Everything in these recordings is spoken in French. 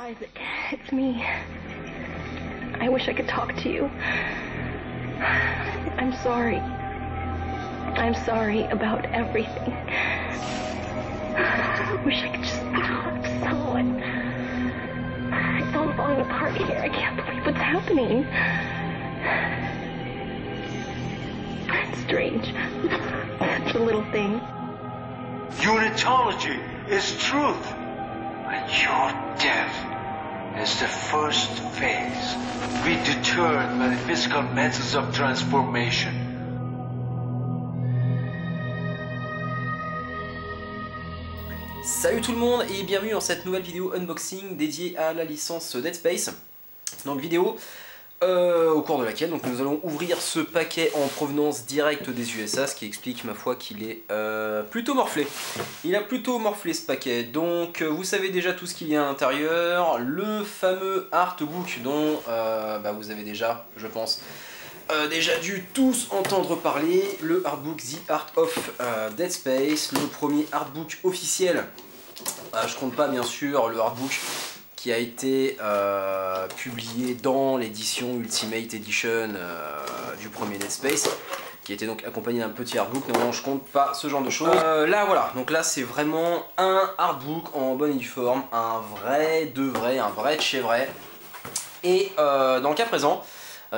Isaac, it's me. I wish I could talk to you. I'm sorry. I'm sorry about everything. I wish I could just have someone. It's all falling apart here. I can't believe what's happening. It's strange. Such a little thing. Unitology is truth. And your death is the first phase, predetermined by the physical methods of transformation. Salut tout le monde et bienvenue dans cette nouvelle vidéo unboxing dédiée à la licence Dead Space. Donc vidéo au cours de laquelle donc, nous allons ouvrir ce paquet en provenance directe des USA, ce qui explique ma foi qu'il est plutôt morflé. Il a plutôt morflé ce paquet, donc vous savez déjà tout ce qu'il y a à l'intérieur, le fameux artbook dont vous avez déjà, je pense, déjà dû tous entendre parler, le artbook The Art of Dead Space, le premier artbook officiel. Je compte pas bien sûr le artbook qui a été publié dans l'édition Ultimate Edition du premier Dead Space, qui était donc accompagné d'un petit artbook. Non, je compte pas ce genre de choses. Là voilà, donc là c'est vraiment un artbook en bonne et due forme, un vrai de vrai, un vrai de chez vrai. Et dans le cas présent,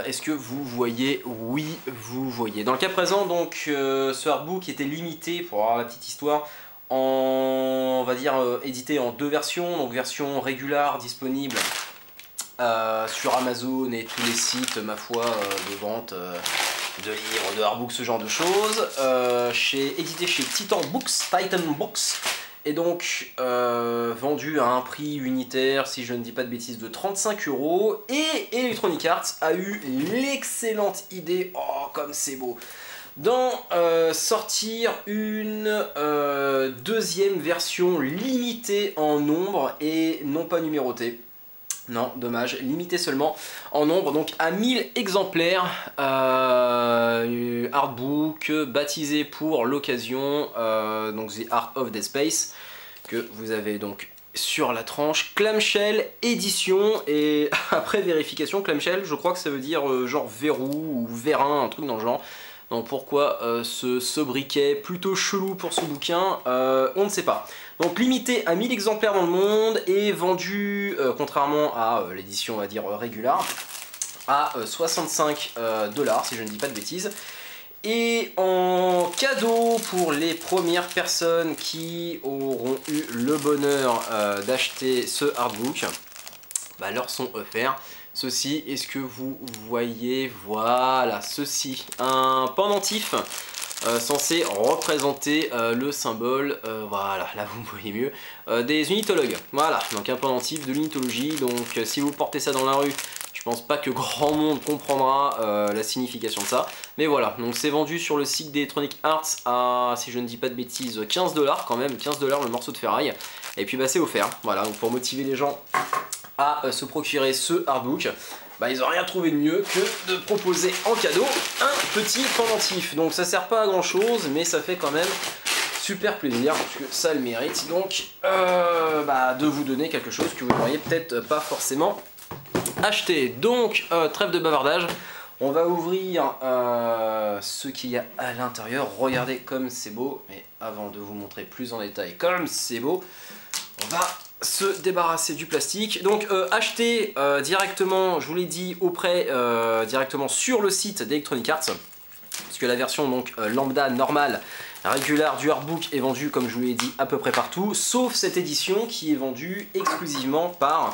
est-ce que vous voyez? Oui, vous voyez. Dans le cas présent, donc ce artbook était limité, pour avoir la petite histoire, on va dire édité en deux versions, donc version régulière disponible sur Amazon et tous les sites, ma foi, de vente de livres, de artbooks, ce genre de choses, édité chez Titan Books, et donc vendu à un prix unitaire, si je ne dis pas de bêtises, de 35 €, et Electronic Arts a eu l'excellente idée, oh comme c'est beau, d'en sortir une deuxième version limitée en nombre et non pas numérotée. Non, dommage, limitée seulement en nombre, donc à 1000 exemplaires, artbook baptisé pour l'occasion, donc The Art of Dead Space, que vous avez donc sur la tranche, clamshell édition, et après vérification, clamshell, je crois que ça veut dire genre verrou ou vérin, un truc dans le genre. Donc pourquoi ce sobriquet plutôt chelou pour ce bouquin, on ne sait pas. Donc limité à 1000 exemplaires dans le monde et vendu, contrairement à l'édition on va dire régulière, à 65 $ si je ne dis pas de bêtises. Et en cadeau pour les premières personnes qui auront eu le bonheur d'acheter ce artbook, leur sont offerts ceci. Est-ce que vous voyez? Voilà, ceci, un pendentif censé représenter le symbole, voilà, là vous me voyez mieux, des unitologues. Voilà, donc un pendentif de l'unitologie. Donc si vous portez ça dans la rue, je pense pas que grand monde comprendra la signification de ça. Mais voilà, donc c'est vendu sur le site d'Electronic Arts à, si je ne dis pas de bêtises, 15 $ quand même, 15 $ le morceau de ferraille. Et puis c'est offert, voilà, donc pour motiver les gens à se procurer ce artbook, ils n'ont rien trouvé de mieux que de proposer en cadeau un petit pendentif. Donc ça sert pas à grand chose, mais ça fait quand même super plaisir, parce que ça le mérite, donc de vous donner quelque chose que vous n'auriez peut-être pas forcément acheté. Donc trêve de bavardage, on va ouvrir ce qu'il y a à l'intérieur. Regardez comme c'est beau, mais avant de vous montrer plus en détail comme c'est beau, on va se débarrasser du plastique. Donc acheter directement, je vous l'ai dit, auprès directement sur le site d'Electronic Arts, puisque la version donc lambda normale régulière du artbook est vendue, comme je vous l'ai dit, à peu près partout, sauf cette édition qui est vendue exclusivement par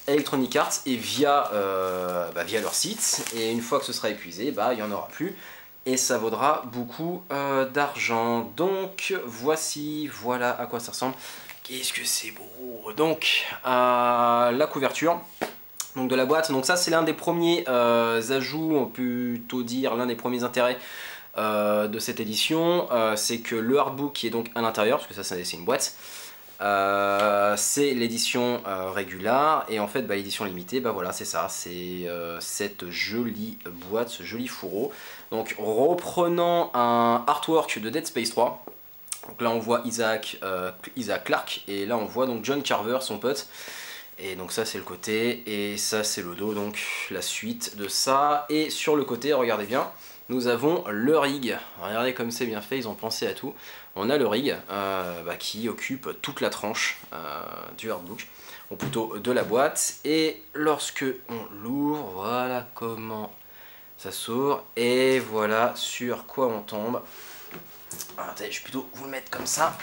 Electronic Arts et via leur site, et une fois que ce sera épuisé, il n'y en aura plus et ça vaudra beaucoup d'argent. Donc voici, voilà à quoi ça ressemble. Qu'est-ce que c'est beau. Donc la couverture donc de la boîte, donc ça c'est l'un des premiers ajouts, on peut plutôt dire l'un des premiers intérêts de cette édition, c'est que le artbook qui est donc à l'intérieur, parce que ça c'est une boîte, c'est l'édition régulière, et en fait l'édition limitée, voilà, c'est ça, c'est cette jolie boîte, ce joli fourreau. Donc reprenant un artwork de Dead Space 3, donc là on voit Isaac Clarke, et là on voit donc John Carver, son pote, Et donc ça c'est le côté, et ça c'est le dos, donc la suite de ça. Et sur le côté, regardez bien, nous avons le rig. Regardez comme c'est bien fait, ils ont pensé à tout. On a le rig qui occupe toute la tranche du hardbook, ou plutôt de la boîte. Et lorsque on l'ouvre, voilà comment ça s'ouvre. Et voilà sur quoi on tombe. Attendez, je vais plutôt vous le mettre comme ça.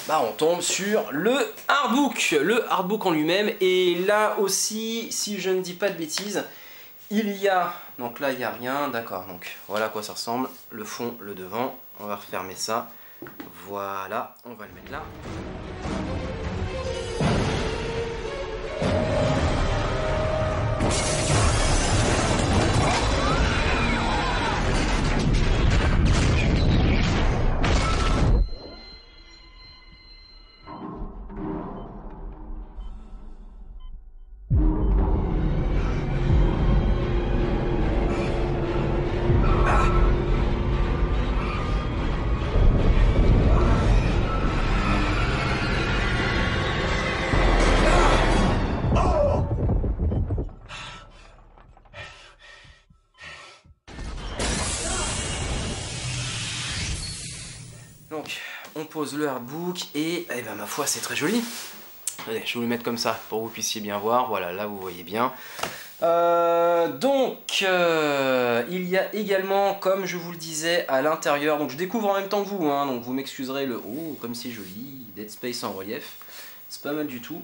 Bah, on tombe sur le hardbook en lui-même. Et là aussi, si je ne dis pas de bêtises, il y a, donc là il n'y a rien, d'accord, donc voilà à quoi ça ressemble, le fond, le devant. On va refermer ça, voilà, on va le mettre là. Donc, on pose le hardbook et eh ben, ma foi, c'est très joli. Allez, je vais vous le mettre comme ça pour que vous puissiez bien voir. Voilà, là vous voyez bien. Il y a également, comme je vous le disais, à l'intérieur. Donc, je découvre en même temps que vous, hein, donc vous m'excuserez le. Oh, comme c'est joli, Dead Space en relief. C'est pas mal du tout.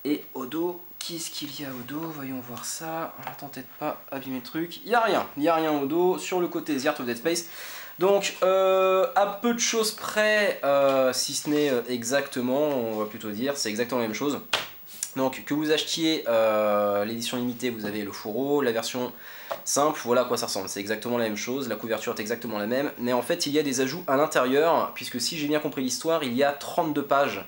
Et au dos, qu'est-ce qu'il y a au dos? Voyons voir ça. Tentez de pas abîmer le truc. Il n'y a rien au dos. Sur le côté, The Heart of Dead Space. Donc, à peu de choses près, si ce n'est exactement, on va plutôt dire, c'est exactement la même chose. Donc, que vous achetiez l'édition limitée, vous avez le fourreau, la version simple, voilà à quoi ça ressemble. C'est exactement la même chose, la couverture est exactement la même, mais en fait, il y a des ajouts à l'intérieur, puisque si j'ai bien compris l'histoire, il y a 32 pages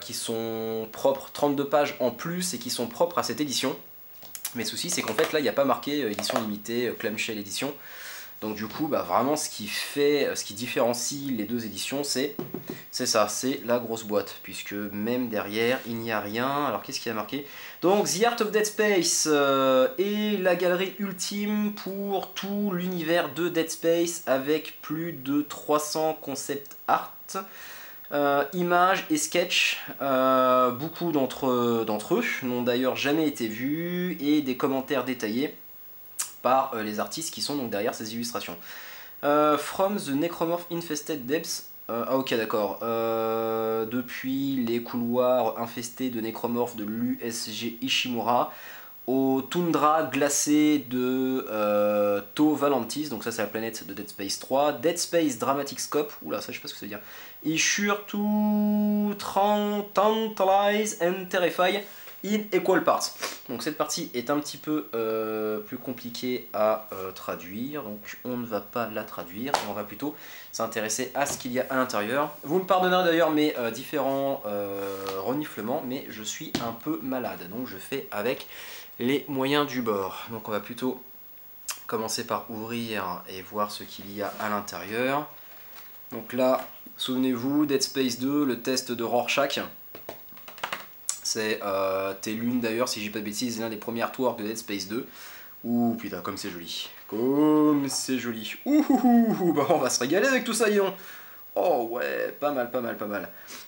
qui sont propres, 32 pages en plus et qui sont propres à cette édition. Mais le souci, c'est qu'en fait, là, il n'y a pas marqué édition limitée, clamshell édition. Donc du coup, bah, vraiment ce qui différencie les deux éditions, c'est ça, c'est la grosse boîte, puisque même derrière, il n'y a rien. Alors qu'est-ce qu'il y a marqué? Donc The Heart of Dead Space et la galerie ultime pour tout l'univers de Dead Space, avec plus de 300 concept art, images et sketchs. Beaucoup d'entre eux n'ont d'ailleurs jamais été vus, et des commentaires détaillés par les artistes qui sont donc derrière ces illustrations. From the Necromorph Infested Depths, ah ok d'accord, depuis les couloirs infestés de nécromorphes de l'USG Ishimura au toundra glacé de To Valantis, donc ça c'est la planète de Dead Space 3, Dead Space Dramatic Scope, oula ça je sais pas ce que ça veut dire, Issure to Tantalize and Terrify in Equal Parts. Donc cette partie est un petit peu plus compliquée à traduire, donc on ne va pas la traduire, on va plutôt s'intéresser à ce qu'il y a à l'intérieur. Vous me pardonnerez d'ailleurs mes différents reniflements, mais je suis un peu malade, donc je fais avec les moyens du bord. Donc on va plutôt commencer par ouvrir et voir ce qu'il y a à l'intérieur. Donc là, souvenez-vous, Dead Space 2, le test de Rorschach. C'est l'une d'ailleurs, si j'ai pas de bêtises, l'un des premiers artworks de Dead Space 2. Ouh putain, comme c'est joli. Comme c'est joli. Ouh, bah on va se régaler avec tout ça, dis donc. Oh ouais, pas mal.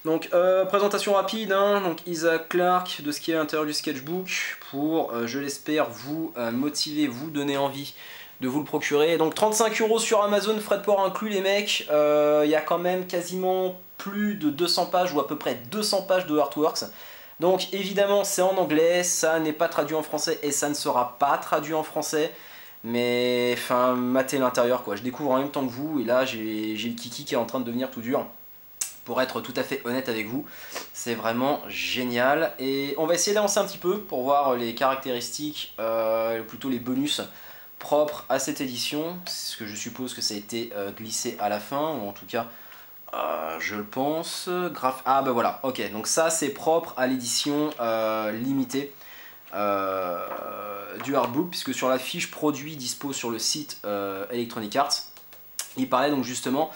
Donc, présentation rapide, hein, donc Isaac Clarke, de ce qui est à l'intérieur du sketchbook, pour, je l'espère, vous motiver, vous donner envie de vous le procurer. Donc 35 € sur Amazon, frais de port inclus les mecs. Il y a quand même quasiment plus de 200 pages, ou à peu près 200 pages de artworks. Donc évidemment c'est en anglais, ça n'est pas traduit en français et ça ne sera pas traduit en français. Mais enfin, matez l'intérieur quoi, je découvre en même temps que vous et là j'ai le kiki qui est en train de devenir tout dur. Pour être tout à fait honnête avec vous, c'est vraiment génial. Et on va essayer d'avancer un petit peu pour voir les caractéristiques, plutôt les bonus propres à cette édition. C'est ce que je suppose que ça a été glissé à la fin, ou en tout cas... je le pense. Ah bah voilà, ok, donc ça c'est propre à l'édition limitée du hardbook, puisque sur la fiche produit dispo sur le site Electronic Arts, il parlait donc justement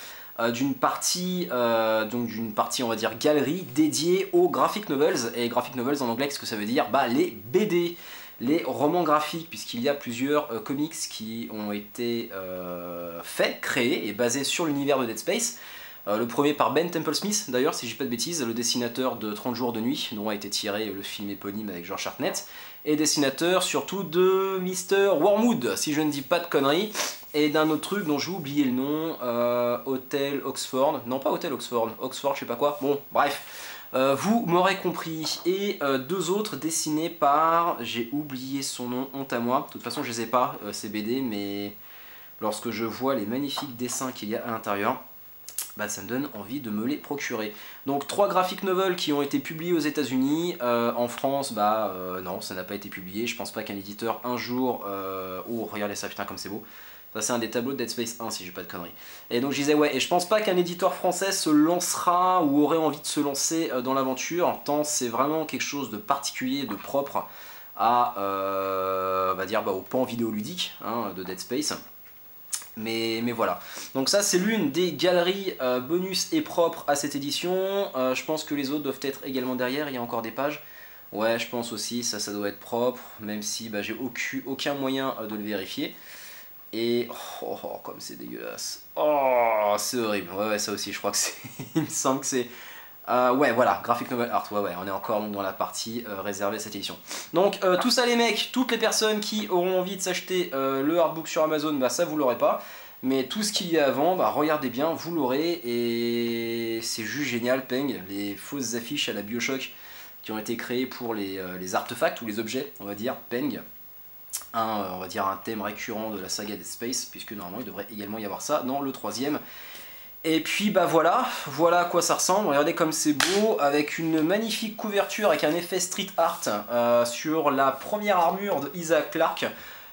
d'une partie on va dire galerie dédiée aux graphic novels. Et graphic novels en anglais, qu'est-ce que ça veut dire? Bah les BD, les romans graphiques, puisqu'il y a plusieurs comics qui ont été faits, créés et basés sur l'univers de Dead Space. Le premier par Ben Temple Smith d'ailleurs, si je dis pas de bêtises, le dessinateur de 30 jours de nuit, dont a été tiré le film éponyme avec George Hartnett, et dessinateur surtout de Mr. Wormwood, si je ne dis pas de conneries, et d'un autre truc dont j'ai oublié le nom, Hotel Oxford, non pas Hotel Oxford, Oxford je sais pas quoi, bon bref. Vous m'aurez compris, et deux autres dessinés par, j'ai oublié son nom, honte à moi, de toute façon je les ai pas, ces BD, mais lorsque je vois les magnifiques dessins qu'il y a à l'intérieur, bah, ça me donne envie de me les procurer. Donc 3 graphic novels qui ont été publiés aux États-Unis. En France, bah non, ça n'a pas été publié. Je pense pas qu'un éditeur un jour. Oh, regardez ça, putain, comme c'est beau. Ça, c'est un des tableaux de Dead Space 1, si j'ai pas de conneries. Et donc je disais, ouais, et je pense pas qu'un éditeur français se lancera ou aurait envie de se lancer dans l'aventure, tant c'est vraiment quelque chose de particulier, de propre à, on va dire, bah, au pan vidéoludique hein, de Dead Space. Mais voilà, donc ça c'est l'une des galeries bonus et propres à cette édition. Je pense que les autres doivent être également derrière, il y a encore des pages. Ouais, je pense aussi, ça doit être propre, même si bah, j'ai aucun moyen de le vérifier. Et oh, comme c'est dégueulasse. Oh, c'est horrible. Ouais, ça aussi, je crois que c'est. Il me semble que c'est. Ouais, voilà, Graphic Novel Art. Ouais, on est encore donc, dans la partie réservée à cette édition. Donc, tout ça, les mecs, toutes les personnes qui auront envie de s'acheter le artbook sur Amazon, bah ça, vous l'aurez pas. Mais tout ce qu'il y a avant, bah regardez bien, vous l'aurez. Et c'est juste génial, Peng. Les fausses affiches à la Bioshock qui ont été créées pour les artefacts ou les objets, on va dire, Peng. On va dire un thème récurrent de la saga Dead Space, puisque normalement il devrait également y avoir ça dans le 3ème. Et puis bah voilà à quoi ça ressemble, regardez comme c'est beau, avec une magnifique couverture avec un effet street art sur la première armure de Isaac Clarke,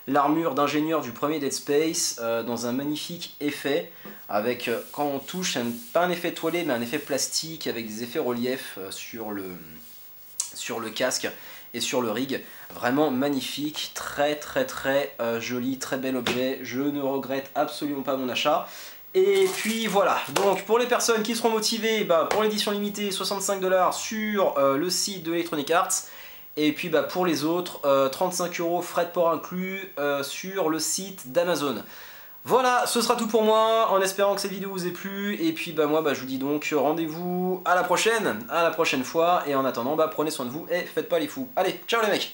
l'armure d'ingénieur du premier Dead Space, dans un magnifique effet, avec quand on touche, pas un effet toilé mais un effet plastique avec des effets relief sur le casque et sur le rig, vraiment magnifique, très joli, très bel objet, je ne regrette absolument pas mon achat. Et puis voilà, donc pour les personnes qui seront motivées, bah, pour l'édition limitée 65 $ sur le site de Electronic Arts, et puis bah, pour les autres 35 € frais de port inclus sur le site d'Amazon. Voilà, ce sera tout pour moi, en espérant que cette vidéo vous ait plu, et puis bah moi bah, je vous dis donc rendez-vous à la prochaine fois, et en attendant bah, prenez soin de vous et faites pas les fous. Allez, ciao les mecs!